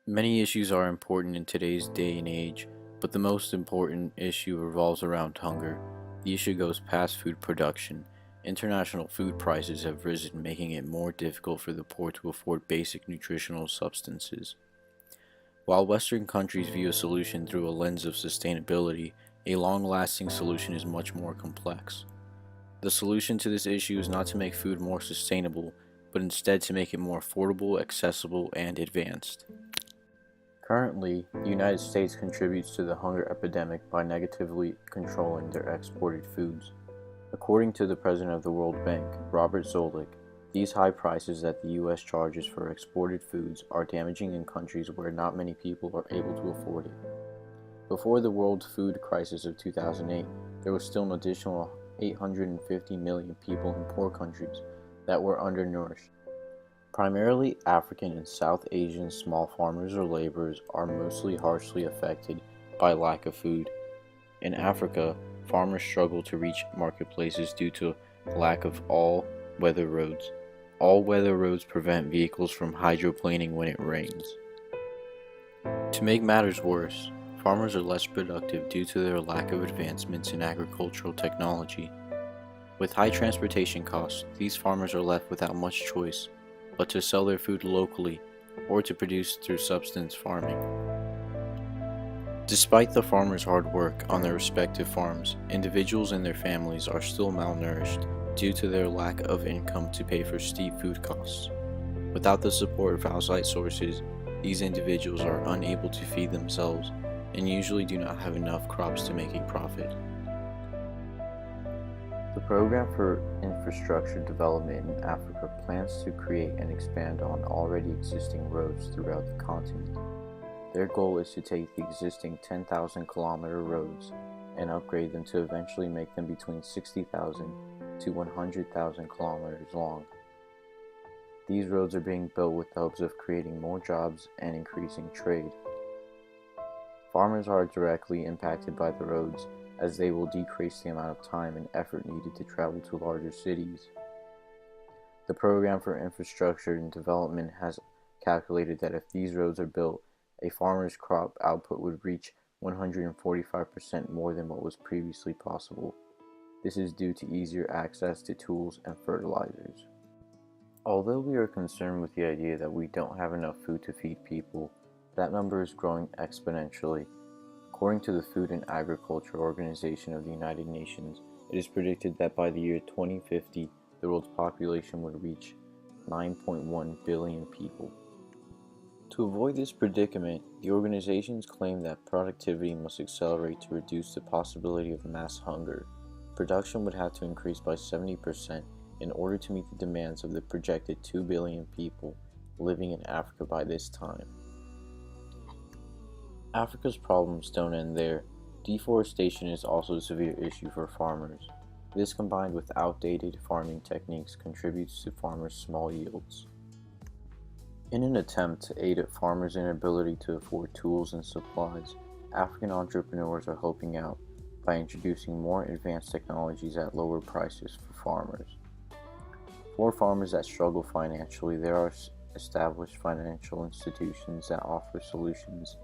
Many issues are important in today's day and age, but the most important issue revolves around hunger. The issue goes past food production. International food prices have risen, making it more difficult for the poor to afford basic nutritional substances. While Western countries view a solution through a lens of sustainability, a long lasting solution is much more complex. The solution to this issue is not to make food more sustainable, but instead to make it more affordable, accessible, and advanced. Currently, the United States contributes to the hunger epidemic by negatively controlling their exported foods. According to the president of the World Bank, Robert Zoellick, these high prices that the U.S. charges for exported foods are damaging in countries where not many people are able to afford it. Before the world food crisis of 2008, there was still an additional 850 million people in poor countries that were undernourished. Primarily African and South Asian small farmers or laborers are mostly harshly affected by lack of food. In Africa, farmers struggle to reach marketplaces due to lack of all-weather roads. All-weather roads prevent vehicles from hydroplaning when it rains. To make matters worse, farmers are less productive due to their lack of advancements in agricultural technology. With high transportation costs, these farmers are left without much choice but to sell their food locally or to produce through subsistence farming. Despite the farmers' hard work on their respective farms, individuals and their families are still malnourished due to their lack of income to pay for steep food costs. Without the support of outside sources, these individuals are unable to feed themselves and usually do not have enough crops to make a profit. The Program for Infrastructure Development in Africa plans to create and expand on already existing roads throughout the continent. Their goal is to take the existing 10,000-kilometer roads and upgrade them to eventually make them between 60,000 to 100,000 kilometers long. These roads are being built with the hopes of creating more jobs and increasing trade. Farmers are directly impacted by the roads, as they will decrease the amount of time and effort needed to travel to larger cities. The Program for Infrastructure and Development has calculated that if these roads are built, a farmer's crop output would reach 145% more than what was previously possible. This is due to easier access to tools and fertilizers. Although we are concerned with the idea that we don't have enough food to feed people, that number is growing exponentially. According to the Food and Agriculture Organization of the United Nations, it is predicted that by the year 2050, the world's population would reach 9.1 billion people. To avoid this predicament, the organizations claim that productivity must accelerate to reduce the possibility of mass hunger. Production would have to increase by 70% in order to meet the demands of the projected 2 billion people living in Africa by this time. Africa's problems don't end there. Deforestation is also a severe issue for farmers. This, combined with outdated farming techniques, contributes to farmers' small yields. In an attempt to aid farmers' inability to afford tools and supplies, African entrepreneurs are helping out by introducing more advanced technologies at lower prices for farmers. For farmers that struggle financially, there are established financial institutions that offer solutions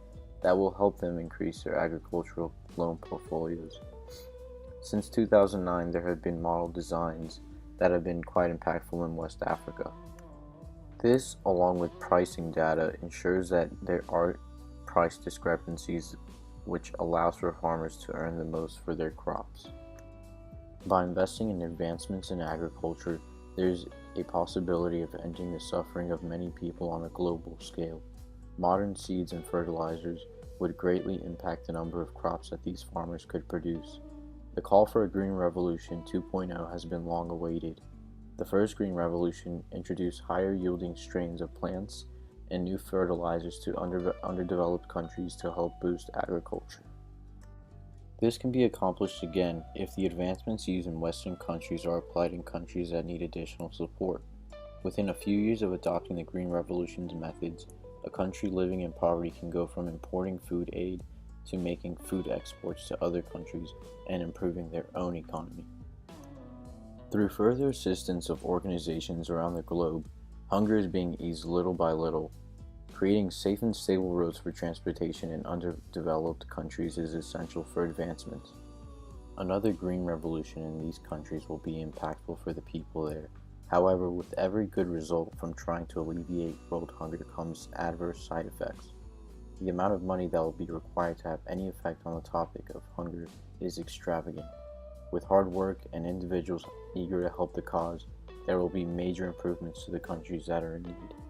that will help them increase their agricultural loan portfolios. Since 2009, there have been model designs that have been quite impactful in West Africa. This, along with pricing data, ensures that there are price discrepancies, which allows for farmers to earn the most for their crops. By investing in advancements in agriculture, there is a possibility of ending the suffering of many people on a global scale. Modern seeds and fertilizers would greatly impact the number of crops that these farmers could produce. The call for a Green Revolution 2.0 has been long awaited. The first Green Revolution introduced higher yielding strains of plants and new fertilizers to underdeveloped countries to help boost agriculture. This can be accomplished again if the advancements used in Western countries are applied in countries that need additional support. Within a few years of adopting the Green Revolution's methods, a country living in poverty can go from importing food aid to making food exports to other countries and improving their own economy. Through further assistance of organizations around the globe, hunger is being eased little by little. Creating safe and stable roads for transportation in underdeveloped countries is essential for advancement. Another green revolution in these countries will be impactful for the people there. However, with every good result from trying to alleviate world hunger comes adverse side effects. The amount of money that will be required to have any effect on the topic of hunger is extravagant. With hard work and individuals eager to help the cause, there will be major improvements to the countries that are in need.